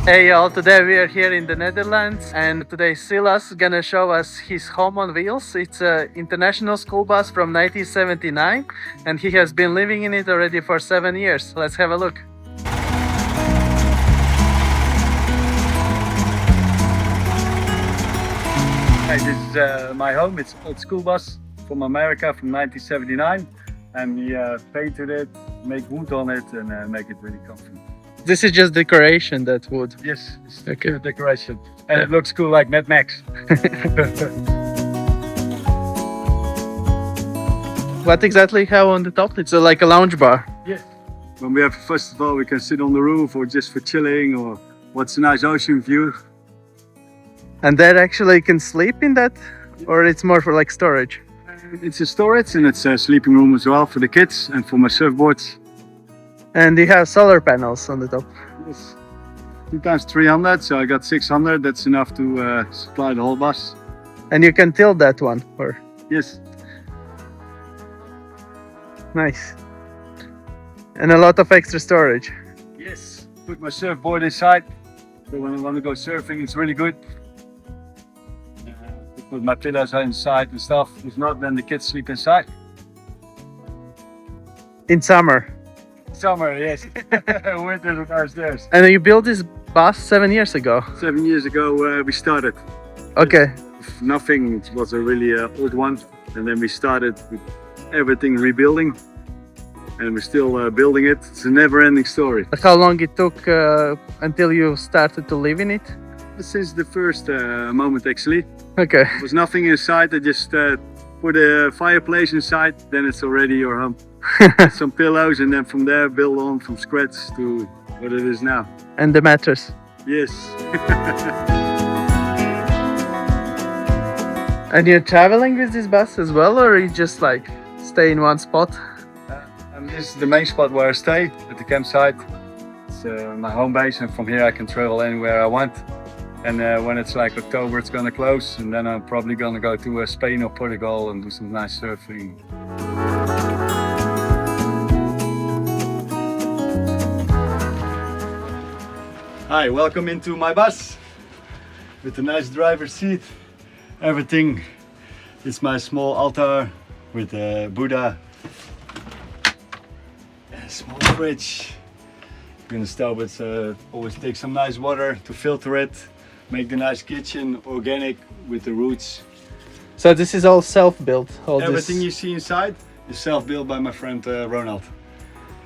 Hey y'all, today we are here in the Netherlands and today Silas is gonna show us his home on wheels. It's an international school bus from 1979 and he has been living in it already for 7 years. Let's have a look. Hey, this is my home. It's an old school bus from America from 1979 and we painted it, make wood on it and make it really comfy. This is just decoration, that wood. Yes, it's Okay. decoration. And it looks cool like Mad Max. What exactly you have on the top? It's like a lounge bar. Yes. When we have a festival, we can sit on the roof or just for chilling or what's a nice ocean view. And that actually can sleep in that? Or it's more for like storage? It's a storage and it's a sleeping room as well for the kids and for my surfboards. And you have solar panels on the top. Yes. 2 times 300, so I got 600. That's enough to supply the whole bus. And you can tilt that one, or? Yes. Nice. And a lot of extra storage. Yes. Put my surfboard inside. So when I want to go surfing, it's really good. Put my pillows inside and stuff. If not, then the kids sleep inside. In summer. Summer, yes. Winter downstairs. And you built this bus 7 years ago. 7 years ago we started. Okay. With nothing, it was a really old one. And then we started with everything rebuilding. And we're still building it. It's a never-ending story. How long it took until you started to live in it? Since the first moment actually. Okay. There was nothing inside. I just put a fireplace inside, then it's already your home. Some pillows and then from there build on from scratch to what it is now. And the mattress. Yes. And you're traveling with this bus as well, or you just like stay in one spot? And this is the main spot where I stay, at the campsite. It's my home base and from here I can travel anywhere I want. And when it's like October, it's gonna close, and then I'm probably gonna go to Spain or Portugal and do some nice surfing. Hi, welcome into my bus with a nice driver's seat. Everything. It's my small altar with a Buddha, a small fridge. In the stove, it's always take some nice water to filter it. Make the nice kitchen organic with the roots. So this is all self-built? Everything you see inside is self-built by my friend Ronald.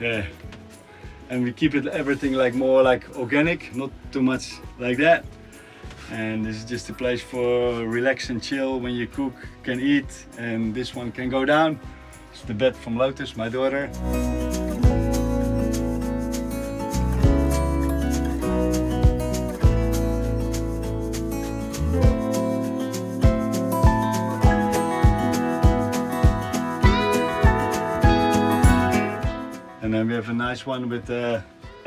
Yeah. And we keep it everything like more like organic, not too much like that. And this is just a place for relax and chill when you cook, can eat. And this one can go down. It's the bed from Lotus, my daughter. And then we have a nice one with a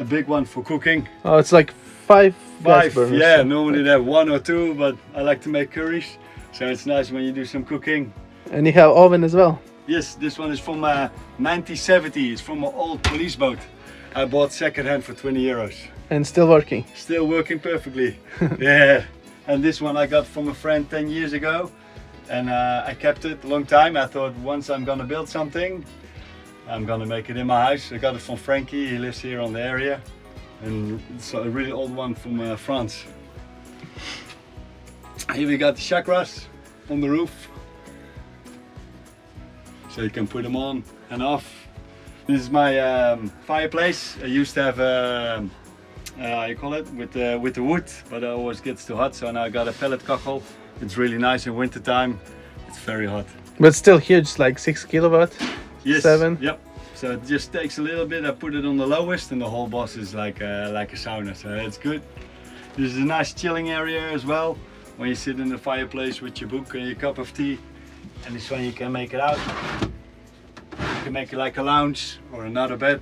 big one for cooking. Oh, it's like five gas burners. Yeah, normally they have 1 or 2, but I like to make curries. So it's nice when you do some cooking. And you have oven as well? Yes, this one is from 1970. It's from an old police boat. I bought secondhand for 20 euros. And still working? Still working perfectly. Yeah. And this one I got from a friend 10 years ago. And I kept it a long time. I thought once I'm gonna build something, I'm gonna make it in my house. I got it from Frankie, he lives here on the area. And it's a really old one from France. Here we got the chakras on the roof. So you can put them on and off. This is my fireplace. I used to have, how you call it, with the wood, but it always gets too hot. So now I got a pellet cockle. It's really nice in winter time. It's very hot. But still huge, like 6 kilowatt? Yes. 7? Yep. So it just takes a little bit. I put it on the lowest, and the whole bus is like a sauna. So it's good. This is a nice chilling area as well. When you sit in the fireplace with your book and your cup of tea, and this one you can make it out. You can make it like a lounge or another bed.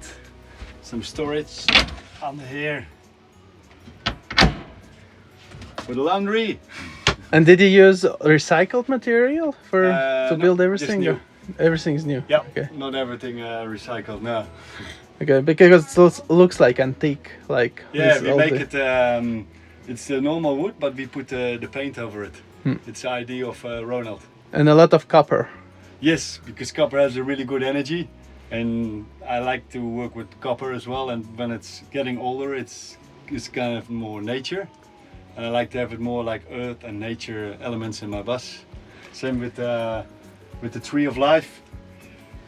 Some storage under here for the laundry. And did you use recycled material for to No, build just everything? new. Everything's new? Yeah, Okay. not everything recycled, no. Okay, because it looks like antique, like Yeah, with we all make the- it. It's normal wood, but we put the paint over it. Hmm. It's the idea of Ronald. and a lot of copper. Yes, because copper has a really good energy, and I like to work with copper as well. And when it's getting older, it's kind of more nature, and I like to have it more like earth and nature elements in my bus. Same with the tree of life,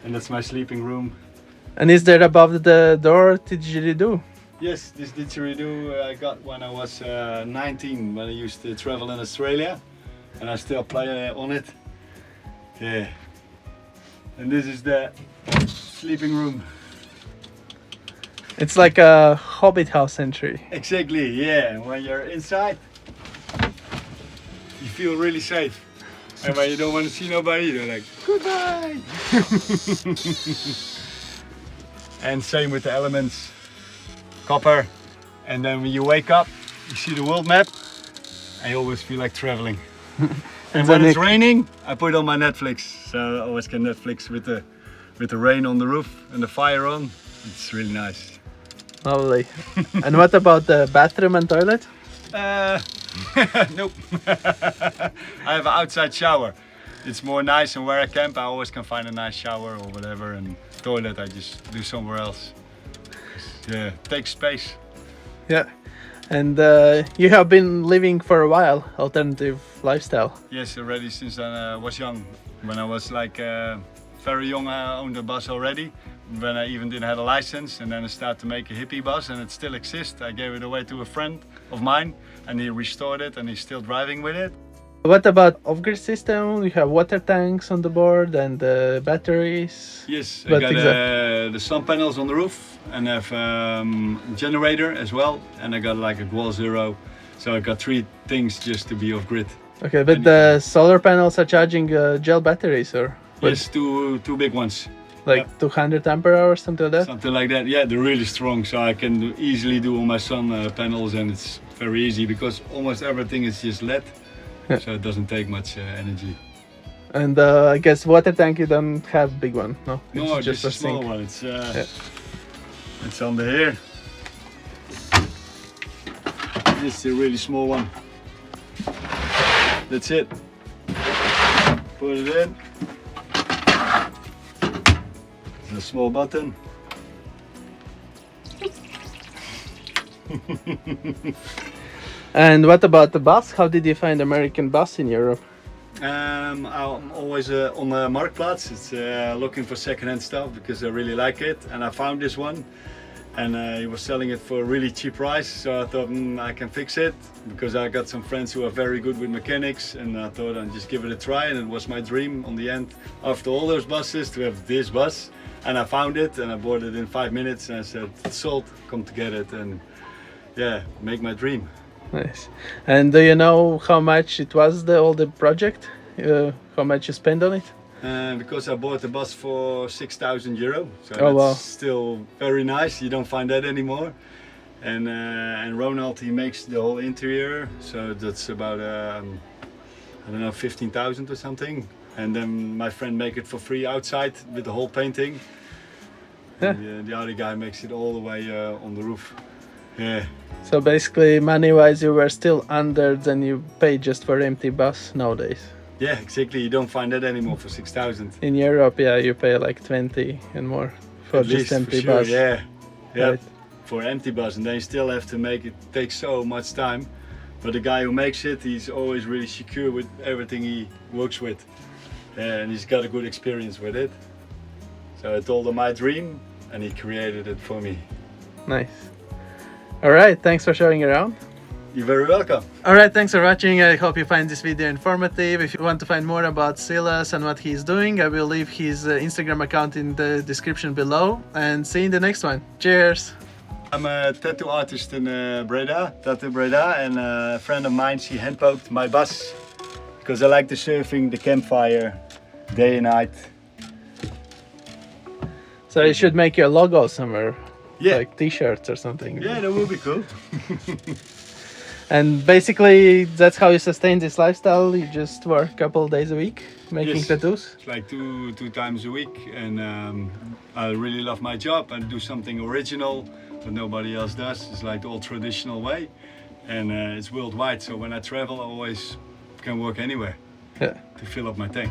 and that's my sleeping room. And is there above the door didgeridoo? Yes, this didgeridoo I got when I was 19, when I used to travel in Australia, and I still play on it. Yeah. And this is the sleeping room. It's like a hobbit house entry. Exactly, yeah. And when you're inside, you feel really safe. And when you don't want to see nobody, you're like, goodbye. And same with the elements. Copper. And then when you wake up, you see the world map, and you always feel like traveling. And when it's raining, I put on my Netflix. So I always can Netflix with the rain on the roof and the fire on. It's really nice. Lovely. And what about the bathroom and toilet? Nope. I have an outside shower. It's more nice, and where I camp I always can find a nice shower or whatever, and toilet I just do somewhere else. Yeah, takes space. Yeah. And you have been living for a while, alternative lifestyle. Yes, already since I was young. When I was like very young, I owned a bus already. When I even didn't have a license, and then I started to make a hippie bus, and it still exists. I gave it away to a friend of mine, and he restored it, and he's still driving with it. What about off-grid system? You have water tanks on the board and batteries. Yes, I But got the sun panels on the roof, and I have generator as well, and I got like a Gwal Zero. So I got 3 things just to be off grid. Okay, but the solar panels are charging gel batteries, or what? Yes, two big ones. Like 200 ampere hours, something like that. Something like that. Yeah, they're really strong, so I can easily do all my sun panels, and it's very easy because almost everything is just LED, so it doesn't take much energy. And I guess water tank you don't have big one, no? No, It's just a for small sink. one. It's under here. This is a really small one. That's it. Put it in. There's a small button. And what about the bus? How did you find American bus in Europe? I'm always on the Marktplaats. It's looking for second-hand stuff because I really like it, and I found this one, and he was selling it for a really cheap price. So I thought I can fix it because I got some friends who are very good with mechanics, and I thought I'd just give it a try. And it was my dream on the end, after all those buses, to have this bus. And I found it, and I bought it in 5 minutes, and I said, "Sold, come to get it," and yeah, make my dream. Nice. And do you know how much it was, all the project? How much you spent on it? Because I bought the bus for 6,000 euro, so Oh, that's wow. still very nice. You don't find that anymore. And Ronald, he makes the whole interior, so that's about I don't know, 15,000 or something. And then my friend make it for free outside with the whole painting. Yeah. And the other guy makes it all the way on the roof. Yeah. So basically, money-wise, you were still under than you pay just for empty bus nowadays. Yeah, exactly. You don't find that anymore for 6,000. In Europe, yeah, you pay like 20 and more for At just least, empty for sure, bus. Yeah. Yeah. Right. For empty bus, and then you still have to make it. Takes so much time. But the guy who makes it, he's always really secure with everything he works with, and he's got a good experience with it. So I told him my dream, and he created it for me. Nice. All right, thanks for showing around. You're very welcome. All right, thanks for watching. I hope you find this video informative. If you want to find more about Silas and what he's doing, I will leave his Instagram account in the description below. And see you in the next one. Cheers! I'm a tattoo artist in Breda, Tattoo Breda, and a friend of mine, she hand-poked my bus because I like the surfing, the campfire, day and night. So you should make your logo somewhere, Yeah. like t-shirts or something. Yeah, that would be cool. And basically, that's how you sustain this lifestyle. You just work a couple days a week making Yes. tattoos. It's like two times a week, and I really love my job and do something original that nobody else does. It's like the old traditional way, and it's worldwide. So when I travel, I always can work anywhere Yeah. to fill up my tank.